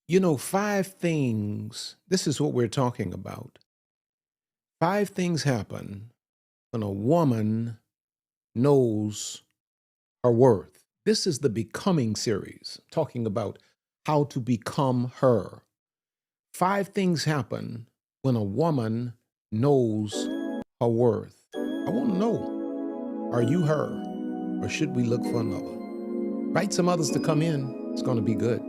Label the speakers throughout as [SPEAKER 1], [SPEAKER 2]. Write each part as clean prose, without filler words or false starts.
[SPEAKER 1] Five things, this is what we're talking about. Five things happen when a woman knows her worth. This is the Becoming series, talking about how to become her. Five things happen when a woman knows her worth. I want to know, are you her or should we look for another? Invite some others to come in. It's going to be good.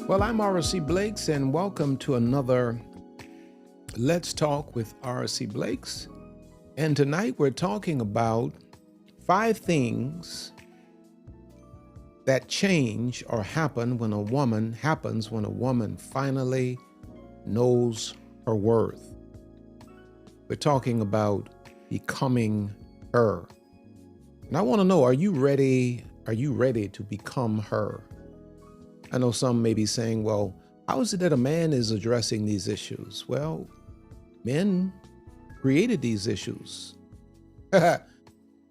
[SPEAKER 1] Well, I'm rcblakes, and welcome to another Let's Talk with rcblakes. And tonight we're talking about five things that change or happens when a woman finally knows her worth. We're talking about becoming her. And I want to know, are you ready? Are you ready to become her? I know some may be saying, well, how is it that a man is addressing these issues? Well, men created these issues.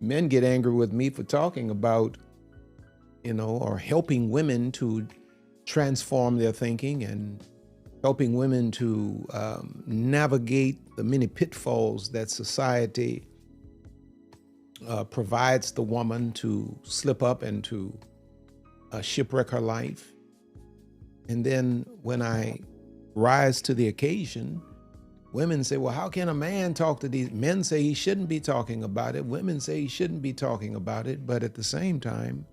[SPEAKER 1] Men get angry with me for talking about, or helping women to transform their thinking and helping women to navigate the many pitfalls that society provides the woman to slip up and to shipwreck her life. And then when I rise to the occasion, women say, well, how can a man talk to these? Men say he shouldn't be talking about it. Women say he shouldn't be talking about it. But at the same time,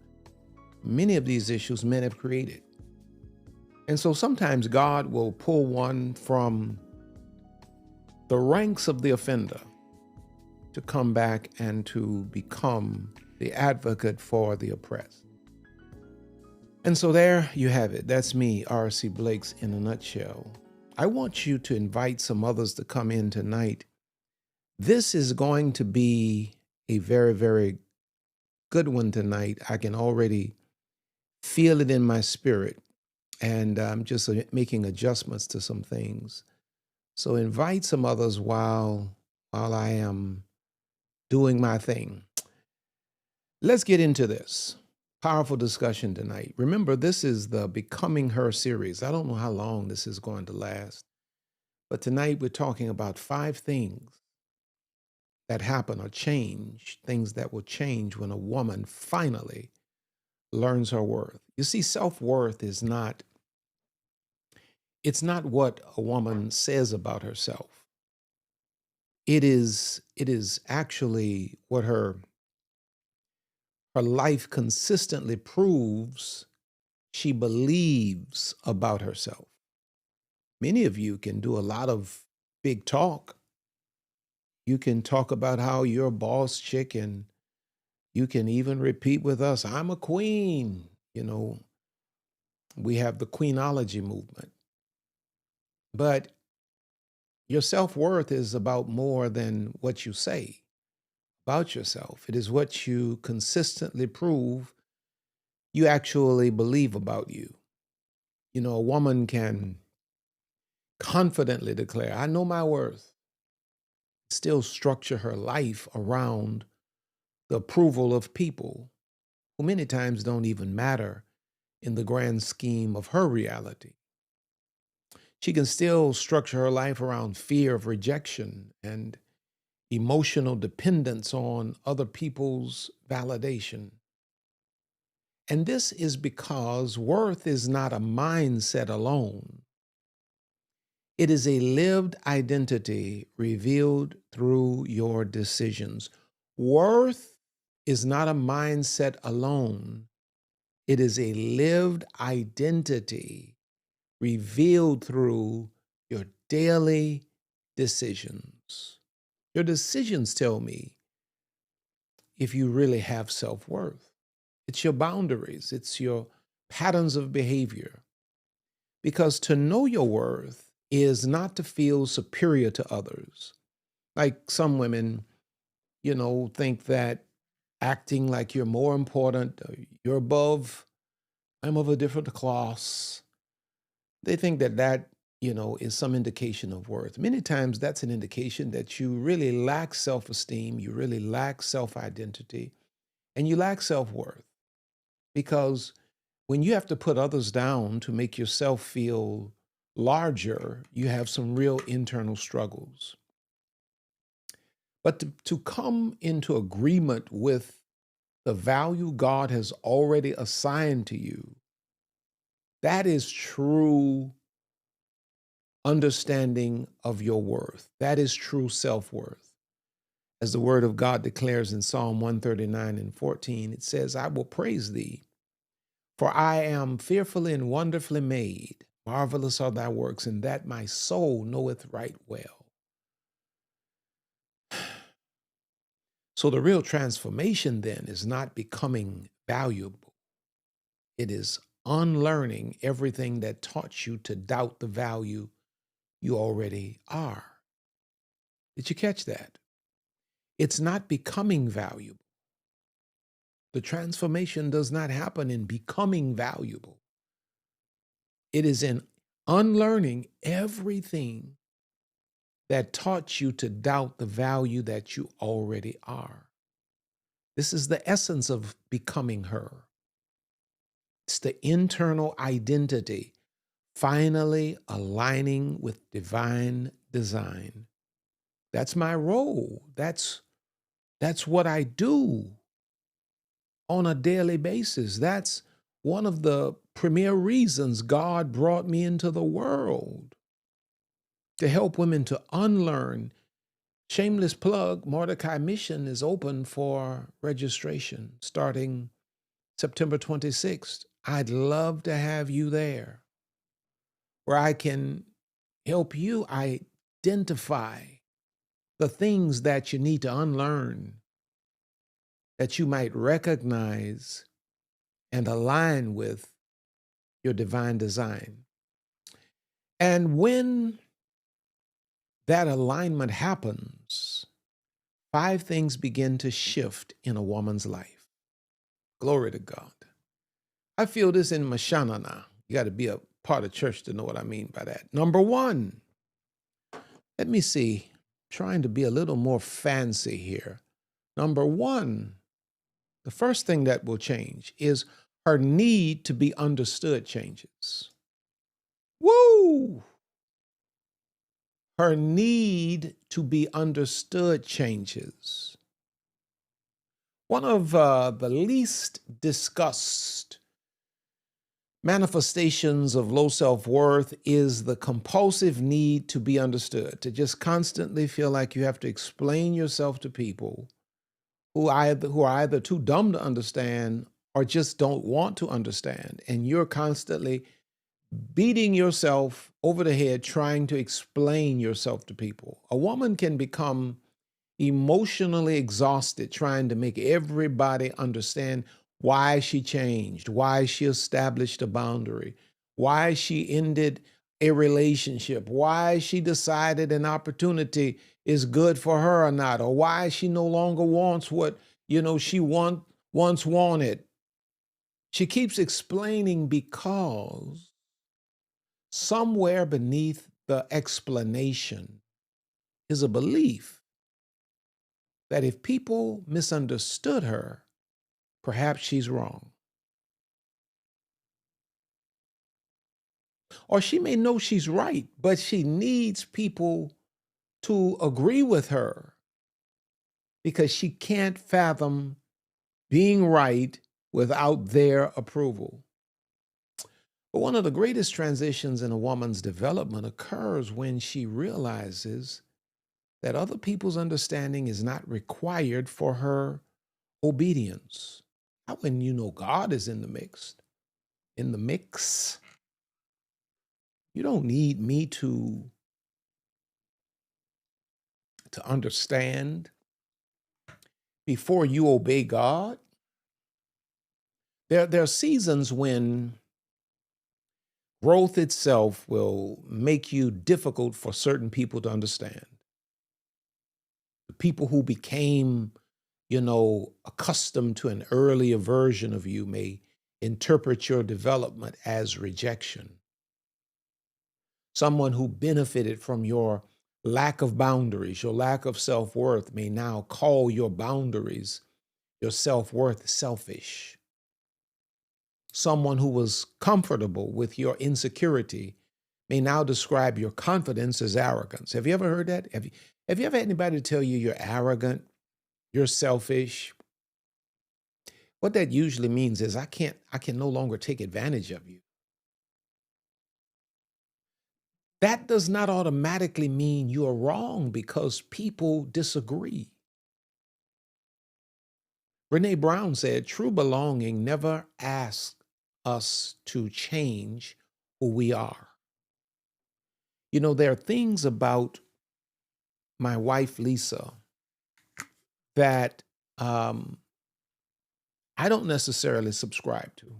[SPEAKER 1] many of these issues men have created. And so sometimes God will pull one from the ranks of the offender to come back and to become the advocate for the oppressed. And so there you have it. That's me, R.C. Blakes, in a nutshell. I want you to invite some others to come in tonight. This is going to be a very, very good one tonight. I can already feel it in my spirit, and I'm just making adjustments to some things. So invite some others while I am doing my thing. Let's get into this. Powerful discussion tonight. Remember, this is the Becoming Her series. I don't know how long this is going to last, but tonight we're talking about five things that happen or change, things that will change when a woman finally learns her worth. You see, self-worth is not, it's not what a woman says about herself. It is actually what her life consistently proves she believes about herself. Many of you can do a lot of big talk. You can talk about how you're a boss chick, and you can even repeat with us, I'm a queen. We have the Queenology movement. But your self-worth is about more than what you say about yourself. It is what you consistently prove you actually believe about you. A woman can confidently declare, I know my worth, still structure her life around the approval of people who many times don't even matter in the grand scheme of her reality. She can still structure her life around fear of rejection and emotional dependence on other people's validation. And this is because worth is not a mindset alone. It is a lived identity revealed through your decisions. Worth is not a mindset alone. It is a lived identity revealed through your daily decisions. Your decisions tell me if you really have self-worth. It's your boundaries. It's your patterns of behavior. Because to know your worth is not to feel superior to others. Like some women, think that acting like you're more important, you're above, I'm of a different class. They think that is some indication of worth. Many times that's an indication that you really lack self esteem, you really lack self identity, and you lack self worth. Because when you have to put others down to make yourself feel larger, you have some real internal struggles. But to come into agreement with the value God has already assigned to you, that is true understanding of your worth. That is true self worth. As the word of God declares in Psalm 139 and 14, it says, I will praise thee, for I am fearfully and wonderfully made. Marvelous are thy works, and that my soul knoweth right well. So the real transformation then is not becoming valuable. It is unlearning everything that taught you to doubt the value you already are. Did you catch that? It's not becoming valuable. The transformation does not happen in becoming valuable. It is in unlearning everything that taught you to doubt the value that you already are. This is the essence of becoming her. It's the internal identity finally aligning with divine design. That's my role. That's what I do on a daily basis. That's one of the premier reasons God brought me into the world, to help women to unlearn. Shameless plug, Mordecai Mission is open for registration starting September 26th. I'd love to have you there, where I can help you identify the things that you need to unlearn, that you might recognize and align with your divine design. And when that alignment happens, 5 things begin to shift in a woman's life. Glory to God. I feel this in Mashanana. You got to be a part of church to know what I mean by that. Number 1, let me see, trying to be a little more fancy here. Number 1, the first thing that will change is her need to be understood changes. Woo! Her need to be understood changes. One of the least discussed manifestations of low self-worth is the compulsive need to be understood, to just constantly feel like you have to explain yourself to people who are either too dumb to understand or just don't want to understand. And you're constantly beating yourself over the head trying to explain yourself to people. A woman can become emotionally exhausted trying to make everybody understand why she changed, why she established a boundary, why she ended a relationship, why she decided an opportunity is good for her or not, or why she no longer wants what, she once wanted. She keeps explaining because somewhere beneath the explanation is a belief that if people misunderstood her, perhaps she's wrong. Or she may know she's right, but she needs people to agree with her because she can't fathom being right without their approval. But one of the greatest transitions in a woman's development occurs when she realizes that other people's understanding is not required for her obedience. How when God is in the mix? In the mix, you don't need me to understand before you obey God. There are seasons when growth itself will make you difficult for certain people to understand. The people who became accustomed to an earlier version of you may interpret your development as rejection. Someone who benefited from your lack of boundaries, your lack of self-worth, may now call your boundaries, your self-worth, selfish. Someone who was comfortable with your insecurity may now describe your confidence as arrogance. Have you ever heard that? Have you ever had anybody tell you you're arrogant, you're selfish? What that usually means is I can no longer take advantage of you. That does not automatically mean you are wrong because people disagree. Brene Brown said, true belonging never asks us to change who we are. There are things about my wife, Lisa, that I don't necessarily subscribe to.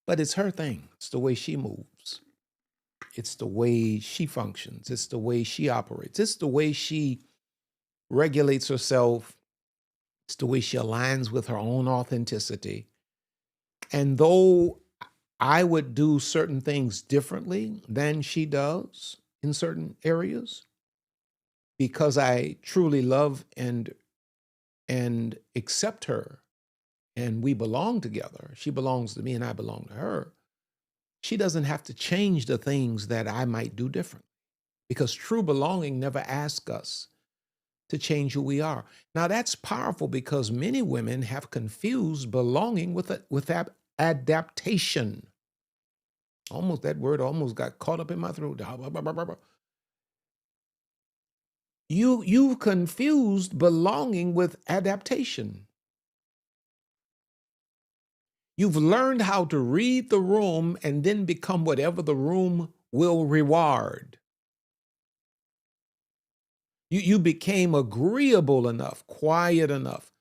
[SPEAKER 1] But it's her thing. It's the way she moves. It's the way she functions. It's the way she operates. It's the way she regulates herself. It's the way she aligns with her own authenticity. And though I would do certain things differently than she does in certain areas, because I truly love and accept her, and we belong together. She belongs to me and I belong to her. She doesn't have to change the things that I might do different, because true belonging never asks us to change who we are. Now that's powerful because many women have confused belonging with adaptation. Almost that word almost got caught up in my throat. You confused belonging with adaptation. You've learned how to read the room and then become whatever the room will reward. You became agreeable enough, quiet enough,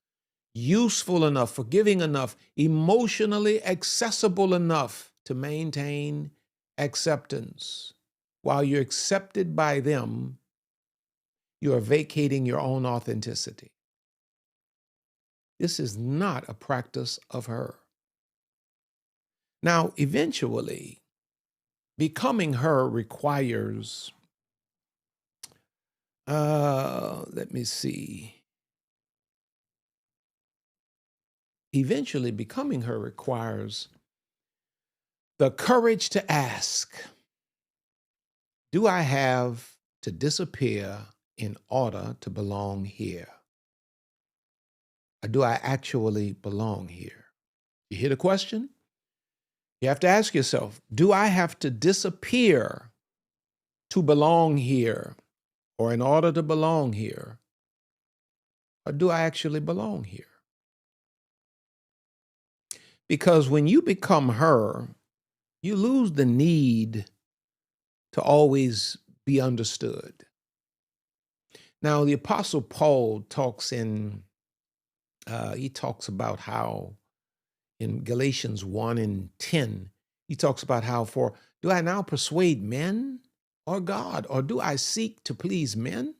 [SPEAKER 1] useful enough, forgiving enough, emotionally accessible enough to maintain acceptance. While you're accepted by them, you are vacating your own authenticity. This is not a practice of her. Now, eventually, becoming her requires, let me see. Eventually, becoming her requires the courage to ask, do I have to disappear in order to belong here? Or do I actually belong here? You hear the question? You have to ask yourself, do I have to disappear to belong here, or in order to belong here? Or do I actually belong here? Because when you become her, you lose the need to always be understood. Now, the Apostle Paul talks about how in Galatians 1:10, he talks about how, for do I now persuade men or God, or do I seek to please men?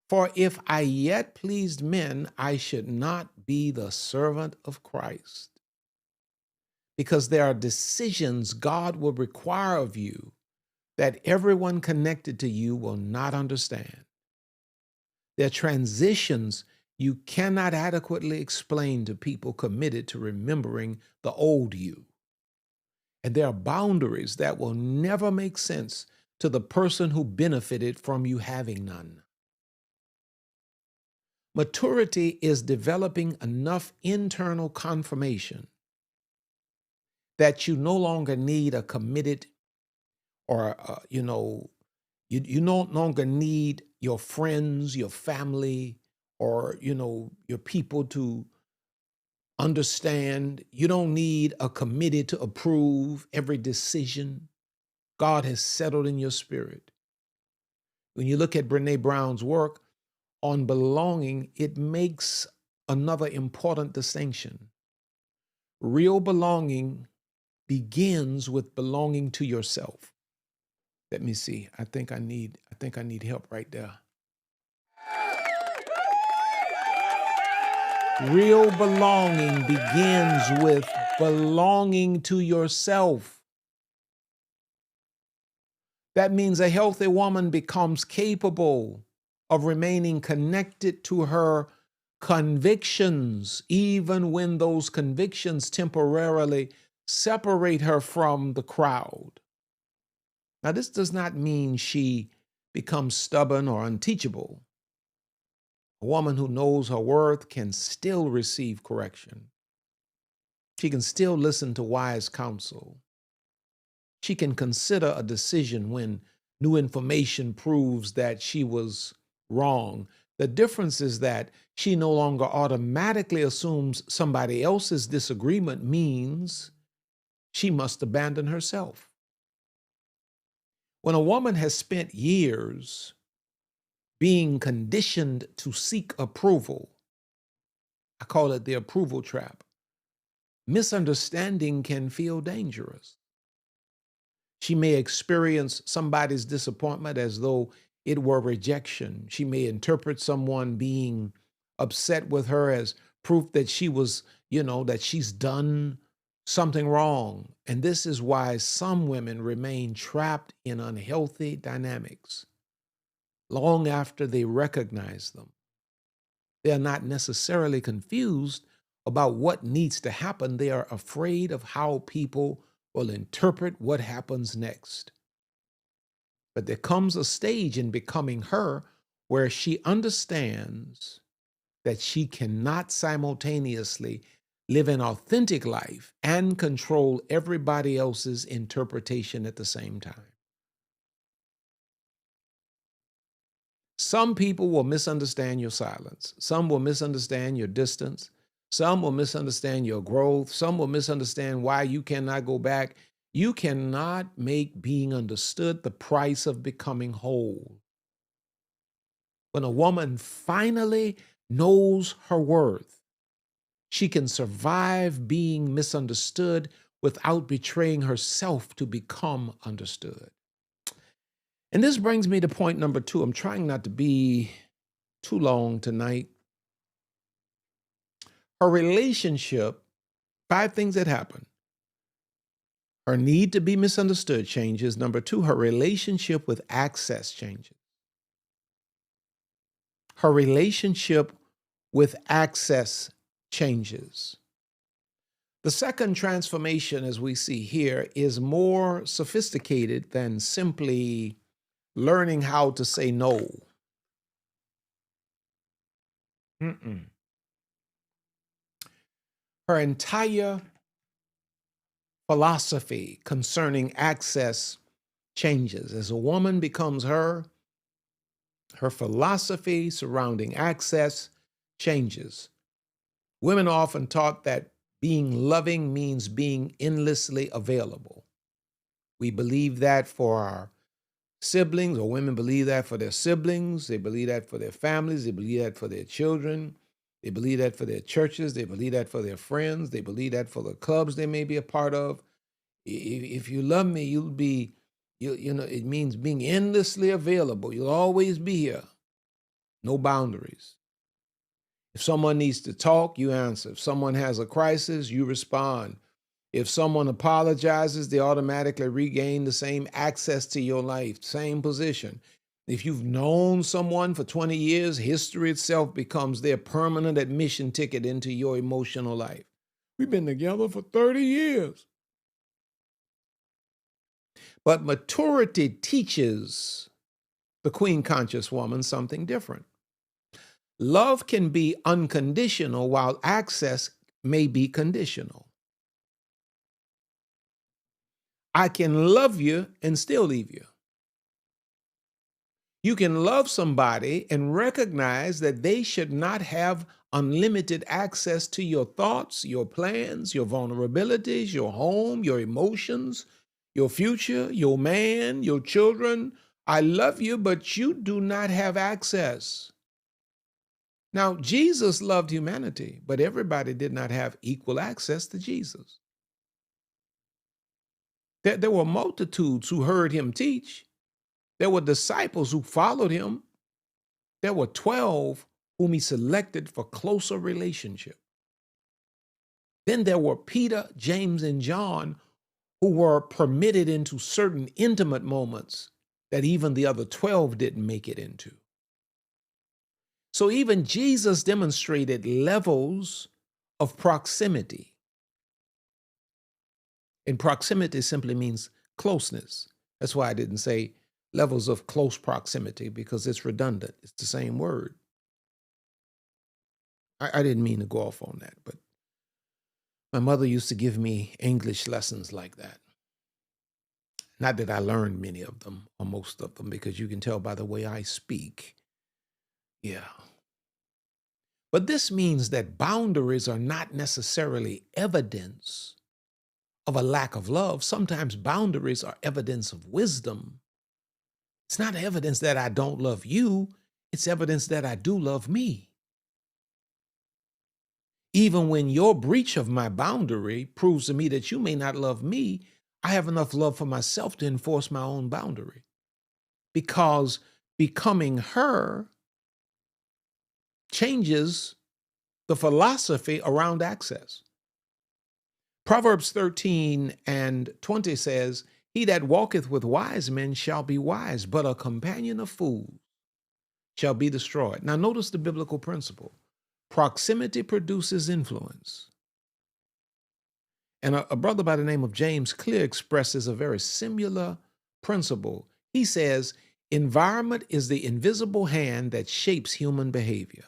[SPEAKER 1] For if I yet pleased men, I should not be the servant of Christ. Because there are decisions God will require of you that everyone connected to you will not understand. There are transitions you cannot adequately explain to people committed to remembering the old you. And there are boundaries that will never make sense to the person who benefited from you having none. Maturity is developing enough internal confirmation that you no longer need a committed or, you no longer need your friends, your family, or, your people to understand. You don't need a committee to approve every decision. God has settled in your spirit. When you look at Brene Brown's work on belonging, it makes another important distinction. Real belonging begins with belonging to yourself. Let me see. I think I need help right there. Real belonging begins with belonging to yourself. That means a healthy woman becomes capable of remaining connected to her convictions, even when those convictions temporarily separate her from the crowd. Now, this does not mean she becomes stubborn or unteachable. A woman who knows her worth can still receive correction. She can still listen to wise counsel. She can consider a decision when new information proves that she was wrong. The difference is that she no longer automatically assumes somebody else's disagreement means she must abandon herself. When a woman has spent years being conditioned to seek approval, I call it the approval trap, misunderstanding can feel dangerous. She may experience somebody's disappointment as though it were rejection. She may interpret someone being upset with her as proof that she was, that she's done something wrong. And this is why some women remain trapped in unhealthy dynamics long after they recognize them. They are not necessarily confused about what needs to happen. They are afraid of how people will interpret what happens next. But there comes a stage in becoming her where she understands that she cannot simultaneously live an authentic life and control everybody else's interpretation at the same time. Some people will misunderstand your silence. Some will misunderstand your distance. Some will misunderstand your growth. Some will misunderstand why you cannot go back. You cannot make being understood the price of becoming whole. When a woman finally knows her worth, she can survive being misunderstood without betraying herself to become understood. And this brings me to point number 2. I'm trying not to be too long tonight. Her relationship, 5 things that happen. Her need to be misunderstood changes. Number 2, her relationship with access changes. Her relationship with access changes. The second transformation, as we see here, is more sophisticated than simply learning how to say no. Her entire philosophy concerning access changes. As a woman becomes her philosophy surrounding access changes. Women are often taught that being loving means being endlessly available. We believe that for our siblings, or women believe that for their siblings. They believe that for their families. They believe that for their children. They believe that for their churches. They believe that for their friends. They believe that for the clubs they may be a part of. If you love me, you'll be, it means being endlessly available. You'll always be here. No boundaries. If someone needs to talk, you answer. If someone has a crisis, you respond. If someone apologizes, they automatically regain the same access to your life, same position. If you've known someone for 20 years, history itself becomes their permanent admission ticket into your emotional life. We've been together for 30 years. But maturity teaches the queen conscious woman something different. Love can be unconditional while access may be conditional. I can love you and still leave you. You can love somebody and recognize that they should not have unlimited access to your thoughts, your plans, your vulnerabilities, your home, your emotions, your future, your man, your children. I love you, but you do not have access. Now, Jesus loved humanity, but everybody did not have equal access to Jesus. There were multitudes who heard him teach. There were disciples who followed him. There were 12 whom he selected for closer relationship. Then there were Peter, James, and John, who were permitted into certain intimate moments that even the other 12 didn't make it into. So even Jesus demonstrated levels of proximity. And proximity simply means closeness. That's why I didn't say levels of close proximity, because it's redundant. It's the same word. I didn't mean to go off on that, but my mother used to give me English lessons like that. Not that I learned many of them or most of them, because you can tell by the way I speak. Yeah. But this means that boundaries are not necessarily evidence of a lack of love. Sometimes boundaries are evidence of wisdom. It's not evidence that I don't love you. It's evidence that I do love me. Even when your breach of my boundary proves to me that you may not love me, I have enough love for myself to enforce my own boundary. Because becoming her changes the philosophy around access. Proverbs 13:20 says, "He that walketh with wise men shall be wise, but a companion of fools shall be destroyed." Now notice the biblical principle. Proximity produces influence. And a brother by the name of James Clear expresses a very similar principle. He says, environment is the invisible hand that shapes human behavior.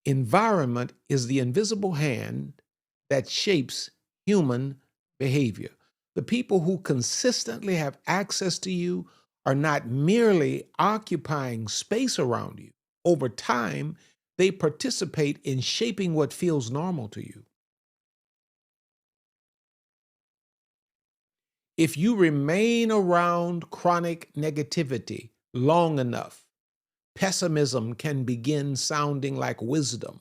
[SPEAKER 1] Environment is the invisible hand that shapes human behavior. The people who consistently have access to you are not merely occupying space around you. Over time, they participate in shaping what feels normal to you. If you remain around chronic negativity long enough, pessimism can begin sounding like wisdom.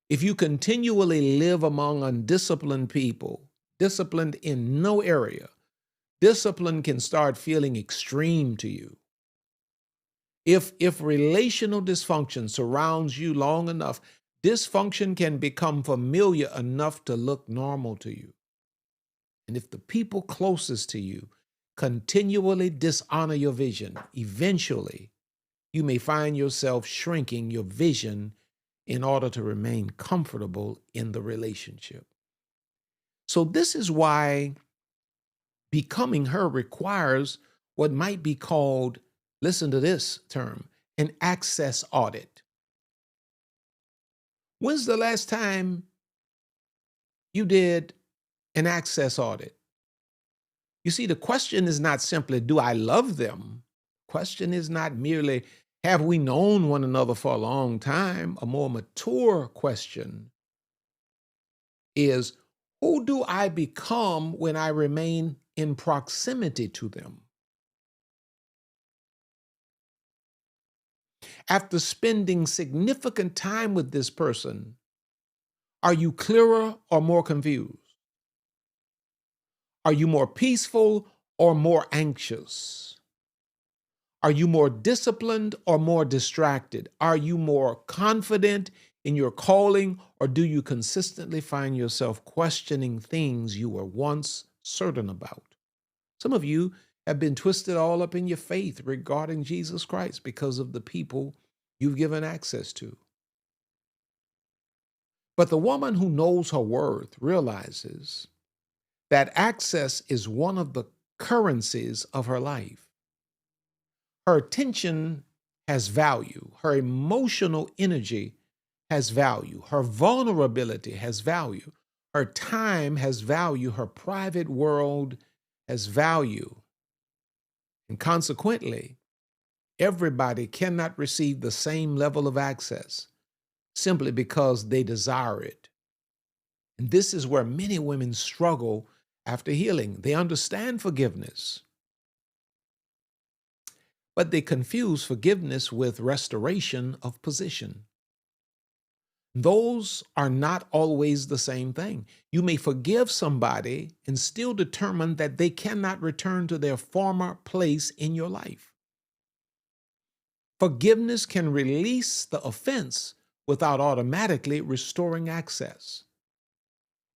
[SPEAKER 1] If you continually live among undisciplined people, disciplined in no area, discipline can start feeling extreme to you. If relational dysfunction surrounds you long enough, dysfunction can become familiar enough to look normal to you. And if the people closest to you continually dishonor your vision, eventually you may find yourself shrinking your vision in order to remain comfortable in the relationship. So this is why becoming her requires what might be called, listen to this term, an access audit. When's the last time you did an access audit? You see, the question is not simply, do I love them? The question is not merely, have we known one another for a long time? A more mature question is, who do I become when I remain in proximity to them? After spending significant time with this person, are you clearer or more confused? Are you more peaceful or more anxious? Are you more disciplined or more distracted? Are you more confident in your calling, or do you consistently find yourself questioning things you were once certain about? Some of you have been twisted all up in your faith regarding Jesus Christ because of the people you've given access to. But the woman who knows her worth realizes that access is one of the currencies of her life. Her attention has value. Her emotional energy has value. Her vulnerability has value. Her time has value. Her private world has value. And consequently, everybody cannot receive the same level of access simply because they desire it. And this is where many women struggle after healing. They understand forgiveness, but they confuse forgiveness with restoration of position. Those are not always the same thing. You may forgive somebody and still determine that they cannot return to their former place in your life. Forgiveness can release the offense without automatically restoring access.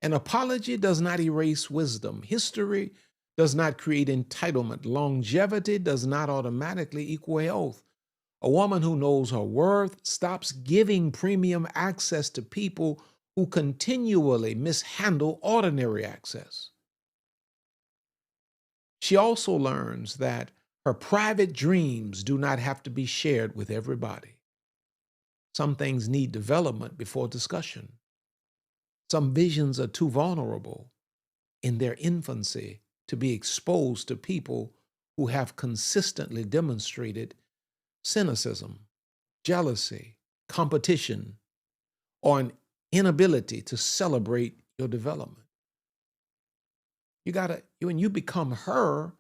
[SPEAKER 1] An apology does not erase wisdom. History does not create entitlement. Longevity does not automatically equal health. A woman who knows her worth stops giving premium access to people who continually mishandle ordinary access. She also learns that her private dreams do not have to be shared with everybody. Some things need development before discussion. Some visions are too vulnerable in their infancy to be exposed to people who have consistently demonstrated cynicism, jealousy, competition, or an inability to celebrate your development. When you become her,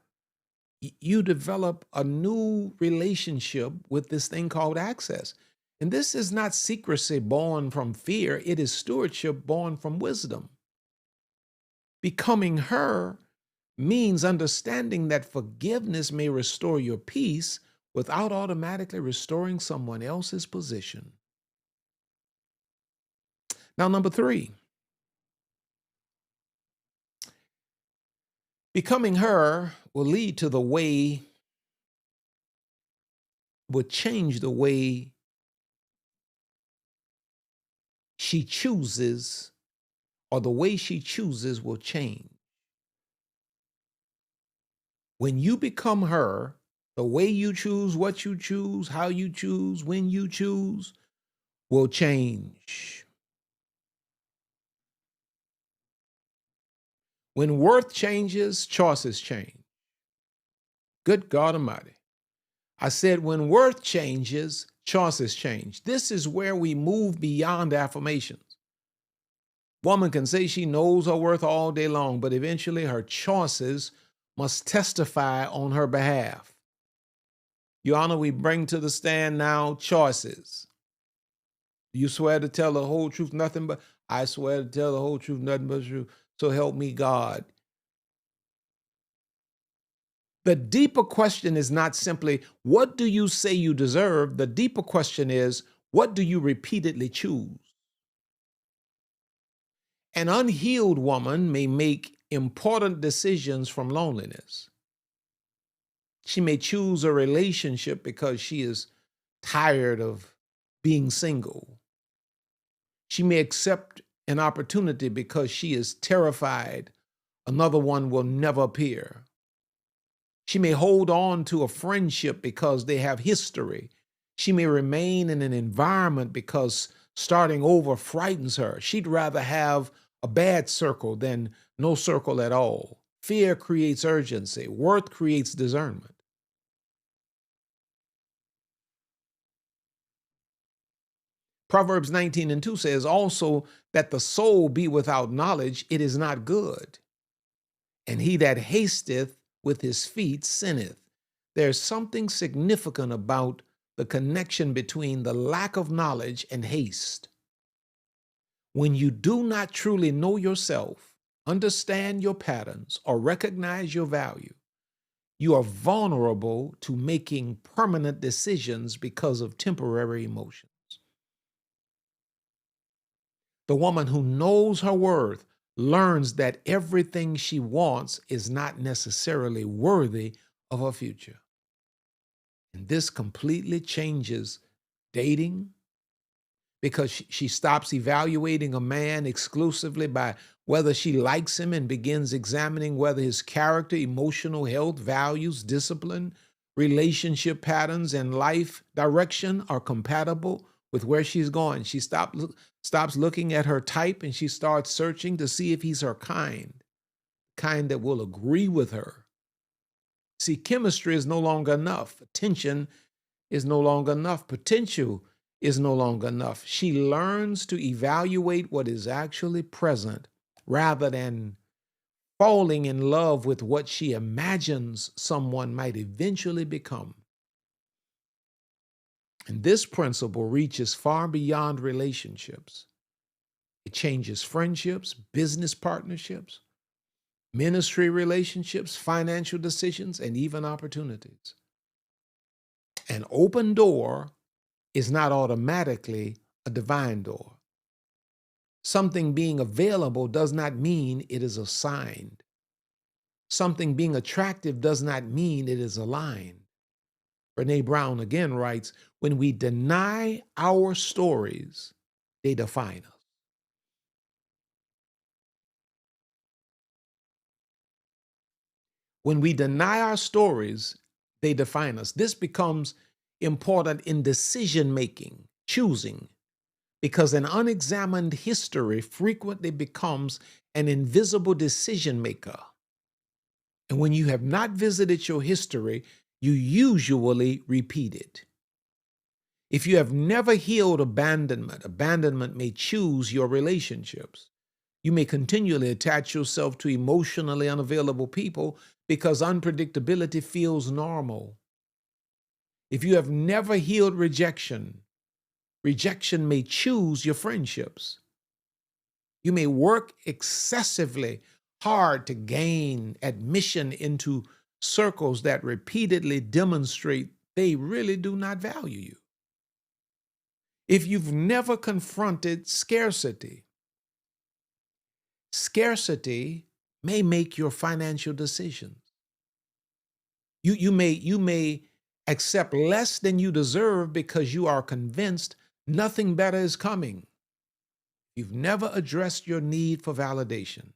[SPEAKER 1] you develop a new relationship with this thing called access. And this is not secrecy born from fear, it is stewardship born from wisdom. Becoming her means understanding that forgiveness may restore your peace without automatically restoring someone else's position. Now, number 3, becoming her will change the way she chooses, or the way she chooses will change. When you become her, the way you choose, what you choose, how you choose, when you choose will change. When worth changes, choices change. Good God Almighty. I said, when worth changes, choices change. This is where we move beyond affirmations. Woman can say she knows her worth all day long, but eventually her choices must testify on her behalf. Your Honor, we bring to the stand now choices. You swear to tell the whole truth, nothing but, I swear to tell the whole truth, nothing but the truth. So help me God. The deeper question is not simply, what do you say you deserve? The deeper question is, what do you repeatedly choose? An unhealed woman may make important decisions from loneliness. She may choose a relationship because she is tired of being single. She may accept an opportunity because she is terrified another one will never appear. She may hold on to a friendship because they have history. She may remain in an environment because starting over frightens her. She'd rather have a bad circle than no circle at all. Fear creates urgency. Worth creates discernment. Proverbs 19:2 says also that the soul be without knowledge, it is not good. And he that hasteth with his feet sinneth. There's something significant about the connection between the lack of knowledge and haste. When you do not truly know yourself, understand your patterns, or recognize your value, you are vulnerable to making permanent decisions because of temporary emotions. The woman who knows her worth learns that everything she wants is not necessarily worthy of her future. And this completely changes dating, because she stops evaluating a man exclusively by whether she likes him and begins examining whether his character, emotional health, values, discipline, relationship patterns, and life direction are compatible with where she's going. She stops looking at her type and she starts searching to see if he's her kind that will agree with her. See, chemistry is no longer enough. Attention is no longer enough. Potential is no longer enough. She learns to evaluate what is actually present rather than falling in love with what she imagines someone might eventually become. And this principle reaches far beyond relationships. It changes friendships, business partnerships, ministry relationships, financial decisions, and even opportunities. An open door is not automatically a divine door. Something being available does not mean it is assigned. Something being attractive does not mean it is aligned. Brene Brown again writes, when we deny our stories, they define us. When we deny our stories, they define us. This becomes important in decision making, choosing, because an unexamined history frequently becomes an invisible decision maker. And when you have not visited your history, you usually repeat it. If you have never healed abandonment, abandonment may choose your relationships. You may continually attach yourself to emotionally unavailable people because unpredictability feels normal. If you have never healed rejection, rejection may choose your friendships. You may work excessively hard to gain admission into circles that repeatedly demonstrate they really do not value you. If you've never confronted scarcity, scarcity may make your financial decisions. You may accept less than you deserve because you are convinced nothing better is coming. You've never addressed your need for validation.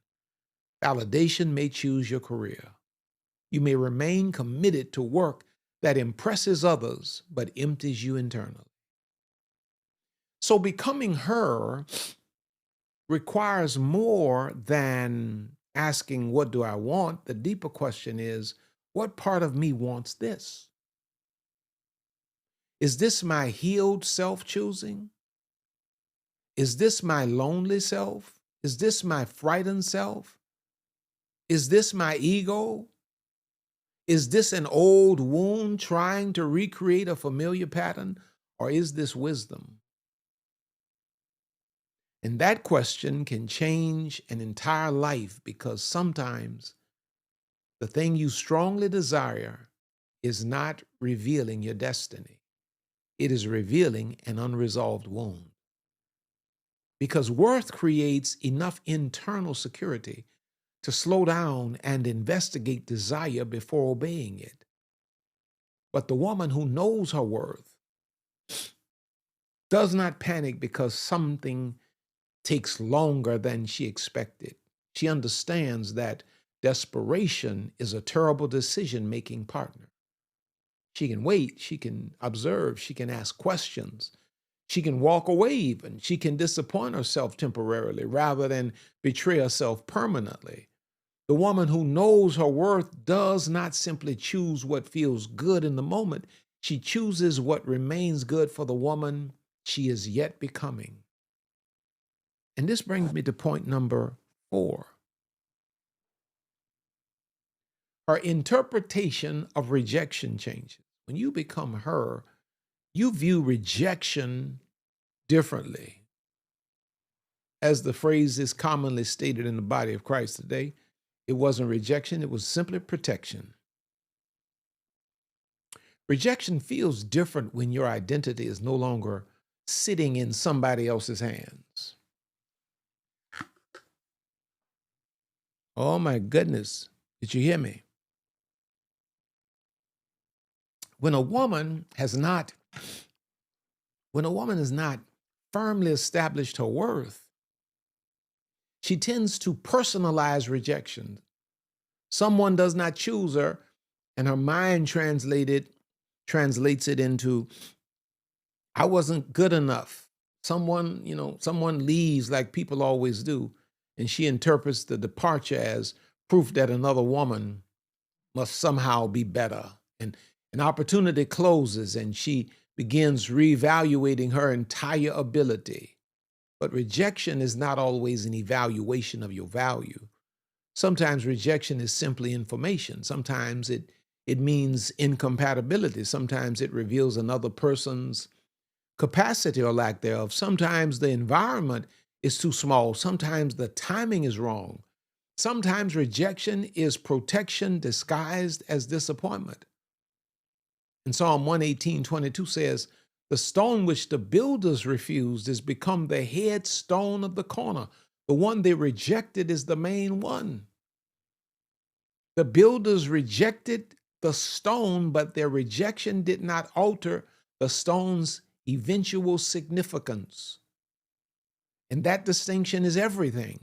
[SPEAKER 1] Validation may choose your career. You may remain committed to work that impresses others but empties you internally. So becoming her requires more than asking, what do I want? The deeper question is, what part of me wants this? Is this my healed self choosing? Is this my lonely self? Is this my frightened self? Is this my ego? Is this an old wound trying to recreate a familiar pattern? Or is this wisdom? And that question can change an entire life, because sometimes the thing you strongly desire is not revealing your destiny. It is revealing an unresolved wound. Because worth creates enough internal security to slow down and investigate desire before obeying it. But the woman who knows her worth does not panic because something takes longer than she expected. She understands that desperation is a terrible decision-making partner. She can wait, she can observe, she can ask questions, she can walk away even, she can disappoint herself temporarily rather than betray herself permanently. The woman who knows her worth does not simply choose what feels good in the moment. She chooses what remains good for the woman she is yet becoming. And this brings me to point number 4. Her interpretation of rejection changes. When you become her, you view rejection differently. As the phrase is commonly stated in the body of Christ today, it wasn't rejection, it was simply protection. Rejection feels different when your identity is no longer sitting in somebody else's hands. Oh my goodness, did you hear me? When a woman has not firmly established her worth, she tends to personalize rejection. Someone does not choose her, and her mind translates it into, I wasn't good enough. Someone leaves like people always do, and she interprets the departure as proof that another woman must somehow be better. And an opportunity closes, and she begins reevaluating her entire ability. But rejection is not always an evaluation of your value. Sometimes rejection is simply information. Sometimes it means incompatibility. Sometimes it reveals another person's capacity or lack thereof. Sometimes the environment is too small. Sometimes the timing is wrong. Sometimes rejection is protection disguised as disappointment. And Psalm 118:22 says, the stone which the builders refused is become the headstone of the corner. The one they rejected is the main one. The builders rejected the stone, but their rejection did not alter the stone's eventual significance. And that distinction is everything.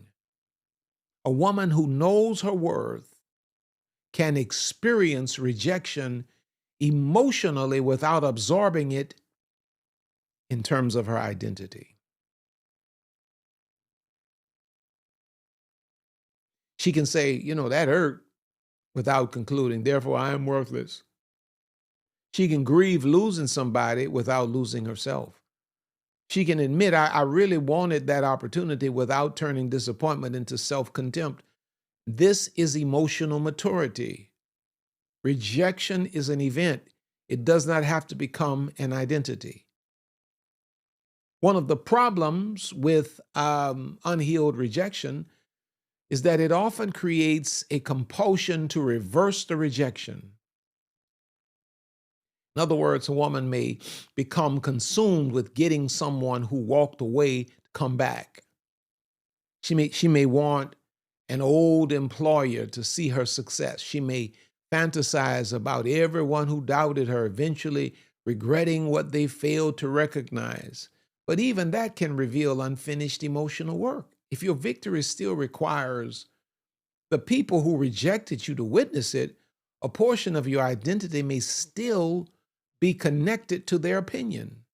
[SPEAKER 1] A woman who knows her worth can experience rejection emotionally without absorbing it in terms of her identity. She can say, that hurt, without concluding, therefore I am worthless. She can grieve losing somebody without losing herself. She can admit, I really wanted that opportunity without turning disappointment into self-contempt. This is emotional maturity. Rejection is an event. It does not have to become an identity. One of the problems with unhealed rejection is that it often creates a compulsion to reverse the rejection. In other words, a woman may become consumed with getting someone who walked away to come back. She may want an old employer to see her success. She may fantasize about everyone who doubted her, eventually regretting what they failed to recognize. But even that can reveal unfinished emotional work. If your victory still requires the people who rejected you to witness it, a portion of your identity may still be connected to their opinion.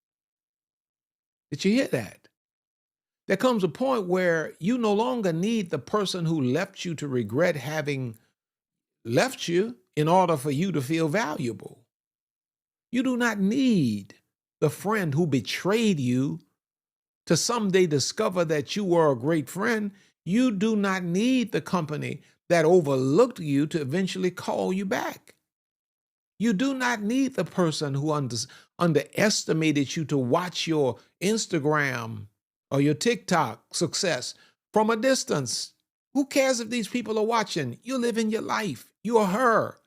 [SPEAKER 1] Did you hear that? There comes a point where you no longer need the person who left you to regret having left you in order for you to feel valuable. You do not need the friend who betrayed you to someday discover that you were a great friend. You do not need the company that overlooked you to eventually call you back. You do not need the person who underestimated you to watch your Instagram or your TikTok success from a distance. Who cares if these people are watching? You're living your life. You are her.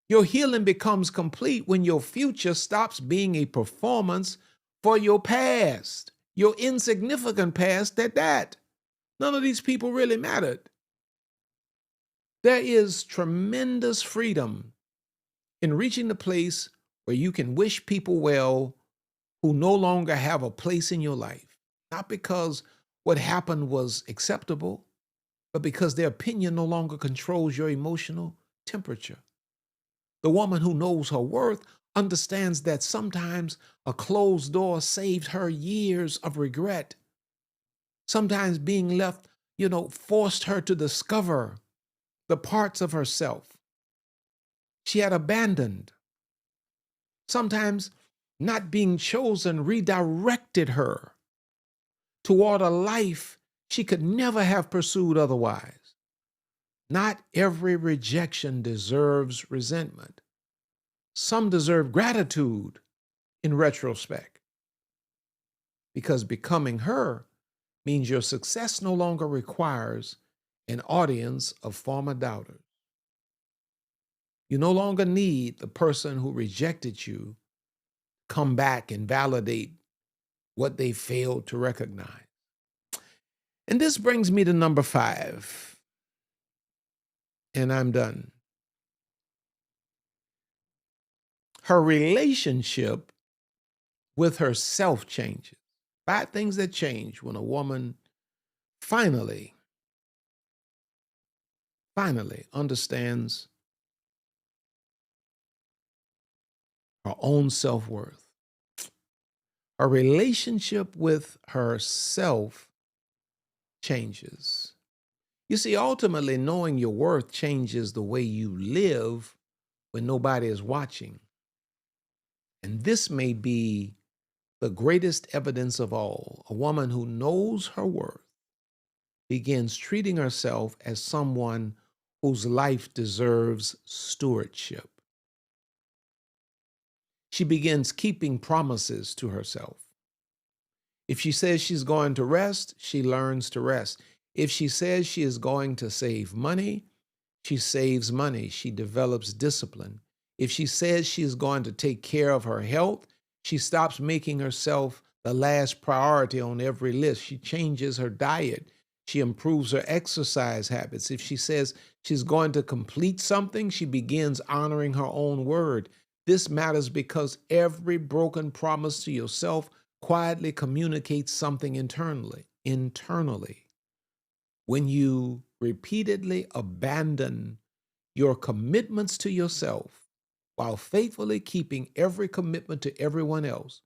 [SPEAKER 1] Your healing becomes complete when your future stops being a performance for your past, your insignificant past at that. None of these people really mattered. There is tremendous freedom in reaching the place where you can wish people well who no longer have a place in your life, not because what happened was acceptable, but because their opinion no longer controls your emotional temperature. The woman who knows her worth understands that sometimes a closed door saved her years of regret. Sometimes being left, forced her to discover the parts of herself she had abandoned. Sometimes not being chosen redirected her toward a life she could never have pursued otherwise. Not every rejection deserves resentment. Some deserve gratitude in retrospect, because becoming her means your success no longer requires an audience of former doubters. You no longer need the person who rejected you come back and validate what they failed to recognize. And this brings me to number 5, and I'm done. Her relationship with herself changes. 5 things that change when a woman finally understands her own self-worth. Her relationship with herself changes. You see, ultimately, knowing your worth changes the way you live when nobody is watching. And this may be the greatest evidence of all. A woman who knows her worth begins treating herself as someone whose life deserves stewardship. She begins keeping promises to herself. If she says she's going to rest, she learns to rest. If she says she is going to save money, she saves money. She develops discipline. If she says she's going to take care of her health, she stops making herself the last priority on every list. She changes her diet. She improves her exercise habits. If she says she's going to complete something, she begins honoring her own word. This matters because every broken promise to yourself quietly communicates something internally. When you repeatedly abandon your commitments to yourself while faithfully keeping every commitment to everyone else,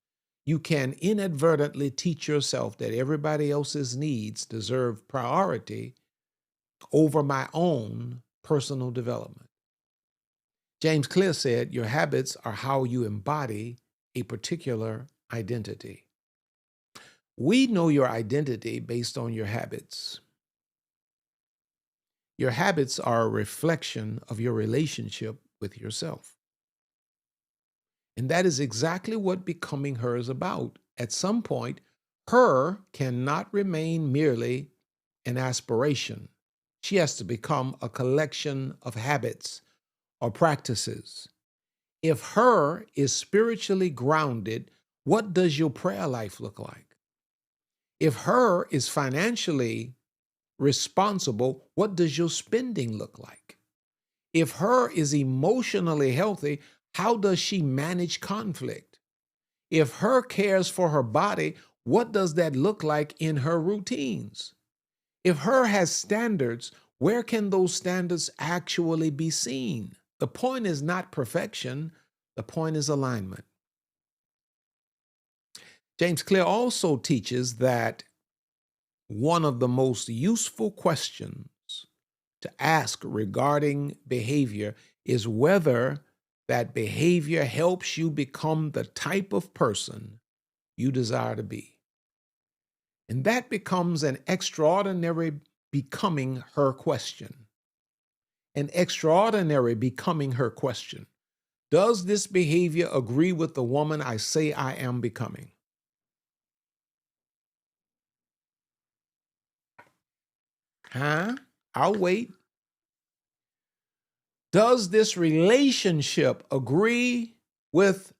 [SPEAKER 1] you can inadvertently teach yourself that everybody else's needs deserve priority over my own personal development. James Clear said, your habits are how you embody a particular identity. We know your identity based on your habits. Your habits are a reflection of your relationship with yourself. And that is exactly what becoming her is about. At some point, her cannot remain merely an aspiration. She has to become a collection of habits or practices. If her is spiritually grounded, what does your prayer life look like? If her is financially responsible, what does your spending look like? If her is emotionally healthy, how does she manage conflict? If her cares for her body, what does that look like in her routines? If her has standards, where can those standards actually be seen? The point is not perfection, the point is alignment. James Clear also teaches that one of the most useful questions to ask regarding behavior is whether that behavior helps you become the type of person you desire to be. And that becomes an extraordinary becoming her question. An extraordinary becoming her question. Does this behavior agree with the woman I say I am becoming? I'll wait. Does this relationship agree with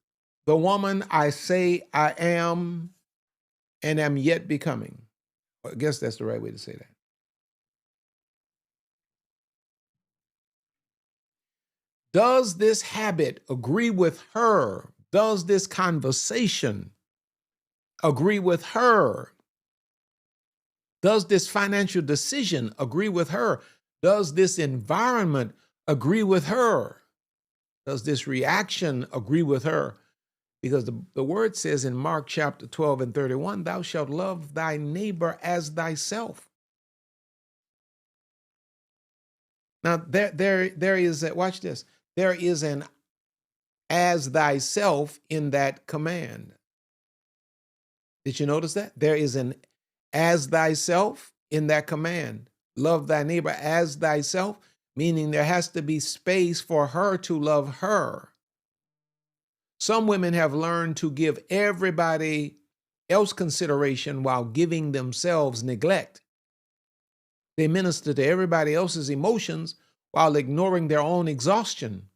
[SPEAKER 1] the woman I say I am and am yet becoming? I guess that's the right way to say that. Does this habit agree with her? Does this conversation agree with her? Does this financial decision agree with her? Does this environment agree with her? Does this reaction agree with her? Because the word says in Mark chapter 12 and 31, thou shalt love thy neighbor as thyself. Now, there is, watch this, there is an as thyself in that command. Did you notice that? There is an as thyself in that command. Love thy neighbor as thyself, meaning there has to be space for her to love her. Some women have learned to give everybody else consideration while giving themselves neglect. They minister to everybody else's emotions while ignoring their own exhaustion.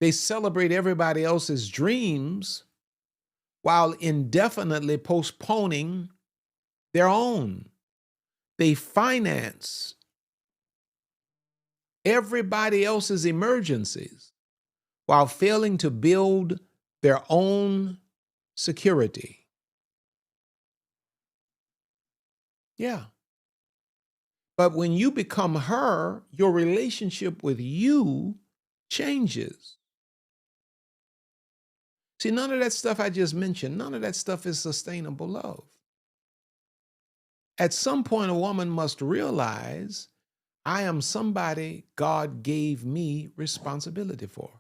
[SPEAKER 1] They celebrate everybody else's dreams while indefinitely postponing their own. They finance everybody else's emergencies while failing to build their own security. Yeah. But when you become her, your relationship with you changes. See, none of that stuff I just mentioned, none of that stuff is sustainable love. At some point, a woman must realize I am somebody God gave me responsibility for.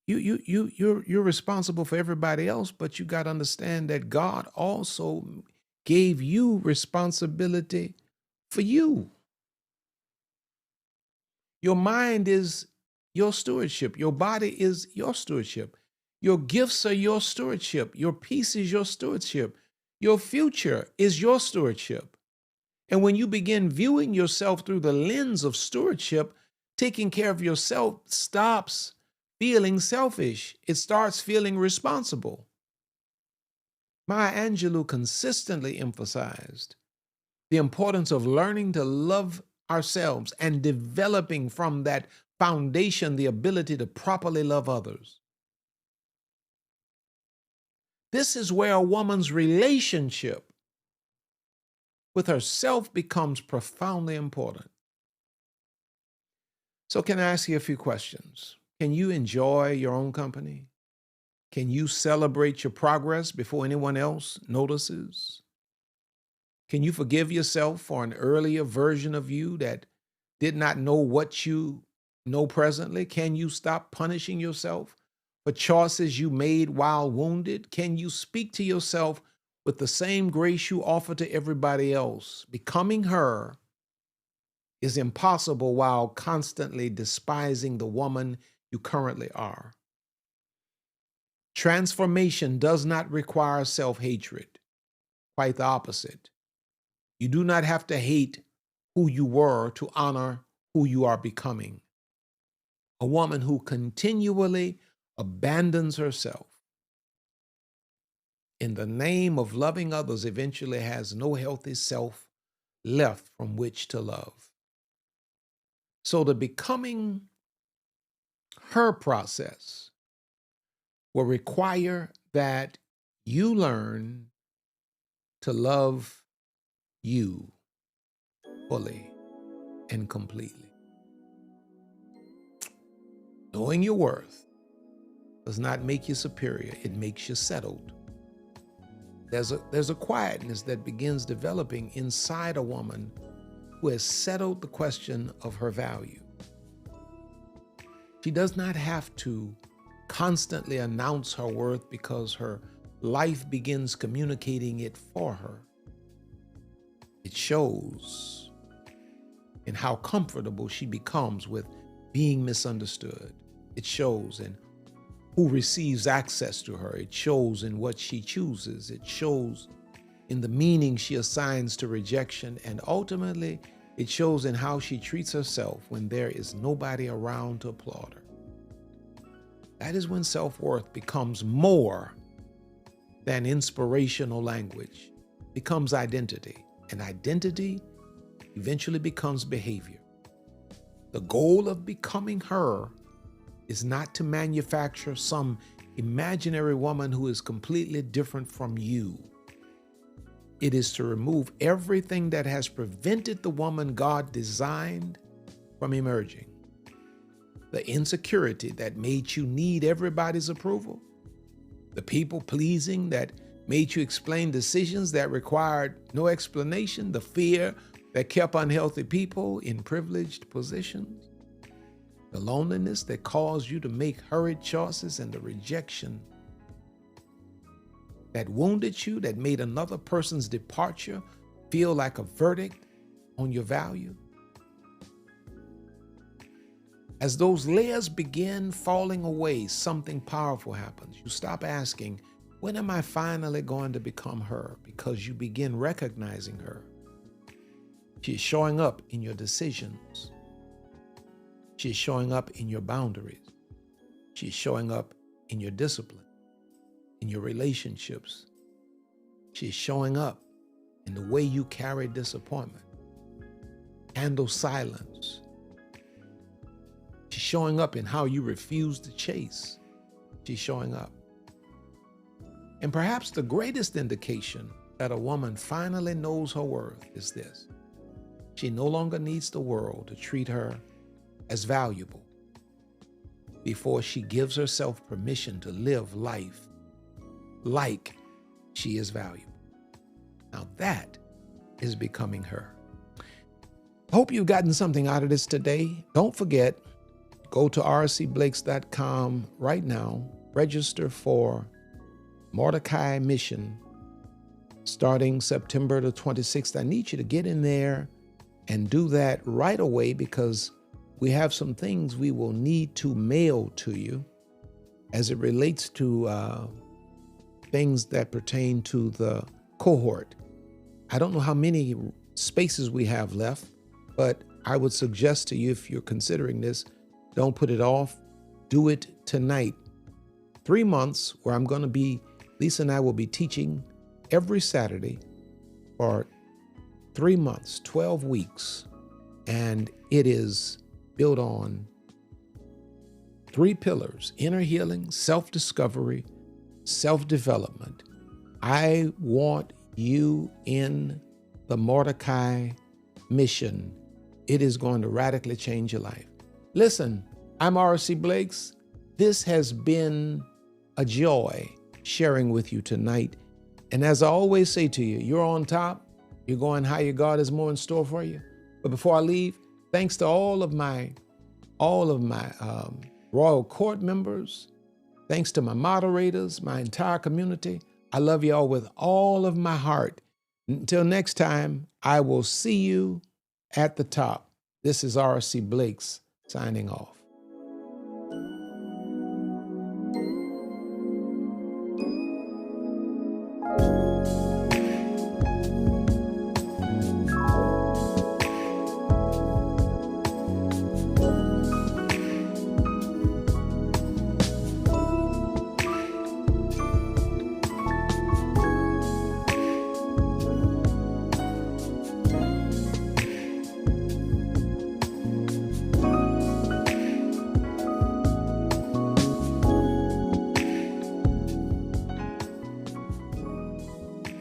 [SPEAKER 1] You're responsible for everybody else, but you got to understand that God also gave you responsibility for you. Your mind is your stewardship. Your body is your stewardship. Your gifts are your stewardship. Your peace is your stewardship. Your future is your stewardship. And when you begin viewing yourself through the lens of stewardship, taking care of yourself stops feeling selfish. It starts feeling responsible. Maya Angelou consistently emphasized the importance of learning to love ourselves and developing from that foundation the ability to properly love others. This is where a woman's relationship with herself becomes profoundly important. So, can I ask you a few questions? Can you enjoy your own company? Can you celebrate your progress before anyone else notices? Can you forgive yourself for an earlier version of you that did not know what you know presently? Can you stop punishing yourself for choices you made while wounded? Can you speak to yourself with the same grace you offer to everybody else? Becoming her is impossible while constantly despising the woman you currently are. Transformation does not require self-hatred. Quite the opposite. You do not have to hate who you were to honor who you are becoming. A woman who continually abandons herself in the name of loving others eventually has no healthy self left from which to love. So the becoming her process will require that you learn to love you fully and completely. Knowing your worth does not make you superior, it makes you settled. There's a quietness that begins developing inside a woman who has settled the question of her value. She does not have to constantly announce her worth because her life begins communicating it for her. It shows in how comfortable she becomes with being misunderstood. It shows in who receives access to her. It shows in what she chooses. It shows in the meaning she assigns to rejection. And ultimately, it shows in how she treats herself when there is nobody around to applaud her. That is when self-worth becomes more than inspirational language, becomes identity. And identity eventually becomes behavior. The goal of becoming her is not to manufacture some imaginary woman who is completely different from you. It is to remove everything that has prevented the woman God designed from emerging. The insecurity that made you need everybody's approval, the people pleasing that made you explain decisions that required no explanation, the fear that kept unhealthy people in privileged positions, the loneliness that caused you to make hurried choices, and the rejection that wounded you, that made another person's departure feel like a verdict on your value. As those layers begin falling away, something powerful happens. You stop asking, when am I finally going to become her? Because you begin recognizing her. She is showing up in your decisions. She is showing up in your boundaries. She is showing up in your discipline, in your relationships. She is showing up in the way you carry disappointment, handle silence. She's showing up in how you refuse to chase. She's showing up. And perhaps the greatest indication that a woman finally knows her worth is this. She no longer needs the world to treat her as valuable before she gives herself permission to live life like she is valuable. Now that is becoming her. Hope you've gotten something out of this today. Don't forget, go to rcblakes.com right now, register for Mordecai Mission starting September the 26th. I need you to get in there and do that right away because we have some things we will need to mail to you as it relates to things that pertain to the cohort. I don't know how many spaces we have left, but I would suggest to you, if you're considering this, don't put it off. do it tonight. 3 months where I'm going to be, Lisa and I will be teaching every Saturday for 3 months, 12 weeks. And it is built on 3 pillars: inner healing, self-discovery, self-development. I want you in the Mordecai mission. It is going to radically change your life. Listen, I'm R.C. Blakes. This has been a joy sharing with you tonight. And as I always say to you, you're on top, you're going higher. God has more in store for you. But before I leave, thanks to all of my Royal Court members, thanks to my moderators, my entire community. I love you all with all of my heart. Until next time, I will see you at the top. This is R.C. Blakes signing off.